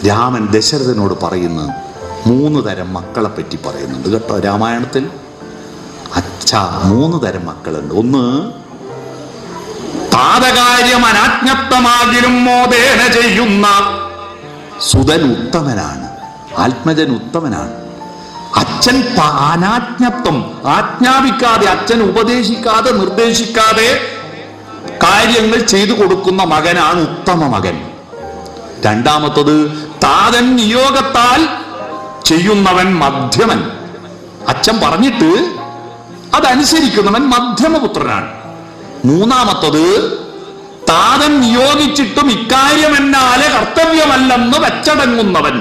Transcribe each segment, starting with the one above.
രാമൻ ദശരഥനോട് പറയുന്ന 3 തരം മക്കളെ പറ്റി പറയുന്നുണ്ട് കേട്ടോ രാമായണത്തിൽ. 3 തരം മക്കളുണ്ട്. ഒന്ന്, താതകാര്യം അനാജ്ഞപ്തമാകിലും മോദേന ചെയ്യുന്ന സുതൻ ഉത്തമനാണ്, ആത്മജൻ ഉത്തമനാണ്. അച്ഛൻ അനാജ്ഞപ്തം, ആജ്ഞാപിക്കാതെ, അച്ഛൻ ഉപദേശിക്കാതെ നിർദ്ദേശിക്കാതെ കാര്യങ്ങൾ ചെയ്തു കൊടുക്കുന്ന മകനാണ് ഉത്തമ മകൻ. രണ്ടാമത്തത്, താതൻ നിയോഗത്താൽ ചെയ്യുന്നവൻ മധ്യമൻ. അച്ഛൻ പറഞ്ഞിട്ട് അതനുസരിക്കുന്നവൻ മധ്യമപുത്രനാണ്. മൂന്നാമത്തത്, താതൻ നിയോഗിച്ചിട്ടും ഇക്കാര്യം എന്നാലെ കർത്തവ്യമല്ലെന്ന് വെച്ചടങ്ങുന്നവൻ.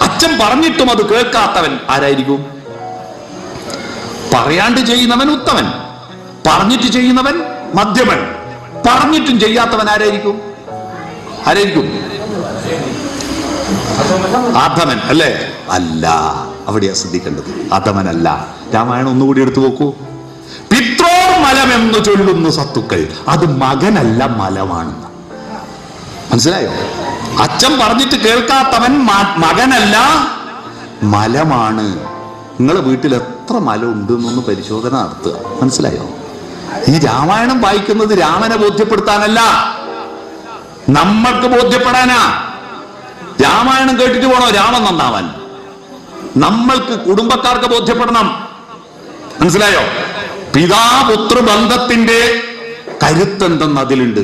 അച്ഛൻ പറഞ്ഞിട്ടും അത് കേൾക്കാത്തവൻ ആരായിരിക്കും? പറയാണ്ട് ചെയ്യുന്നവൻ ഉത്തമൻ, പറഞ്ഞിട്ട് ചെയ്യുന്നവൻ മധ്യമൻ, പറഞ്ഞിട്ടും ചെയ്യാത്തവൻ ആരായിരിക്കും? അധമൻ അല്ലേ? അല്ല, അവിടെയാ ശ്രദ്ധിക്കേണ്ടത്. അധമനല്ല. രാമായണം ഒന്നുകൂടി എടുത്തു നോക്കൂ. പിത്രോർ മലമെന്ന് ചൊല്ലുന്നു സത്തുക്കൾ, അത് മകനല്ല മലമാണ്. മനസ്സിലായോ? അച്ഛൻ പറഞ്ഞിട്ട് കേൾക്കാത്തവൻ മകനല്ല മലമാണ്. നിങ്ങളെ വീട്ടിൽ എത്ര മലം ഉണ്ട് എന്നൊന്ന് പരിശോധന നടത്തുക. മനസ്സിലായോ? ഈ രാമായണം വായിക്കുന്നത് രാമനെ ബോധ്യപ്പെടുത്താനല്ല, നമ്മൾക്ക് ബോധ്യപ്പെടാനാ. രാമായണം കേട്ടിട്ട് പോണോ രാമൻ നന്നാവാൻ? നമ്മൾക്ക്, കുടുംബക്കാർക്ക് ബോധ്യപ്പെടണം. മനസ്സിലായോ? പിതാപുത്ര ബന്ധത്തിന്റെ കരുത്തെന്തെന്ന് അതിലുണ്ട്.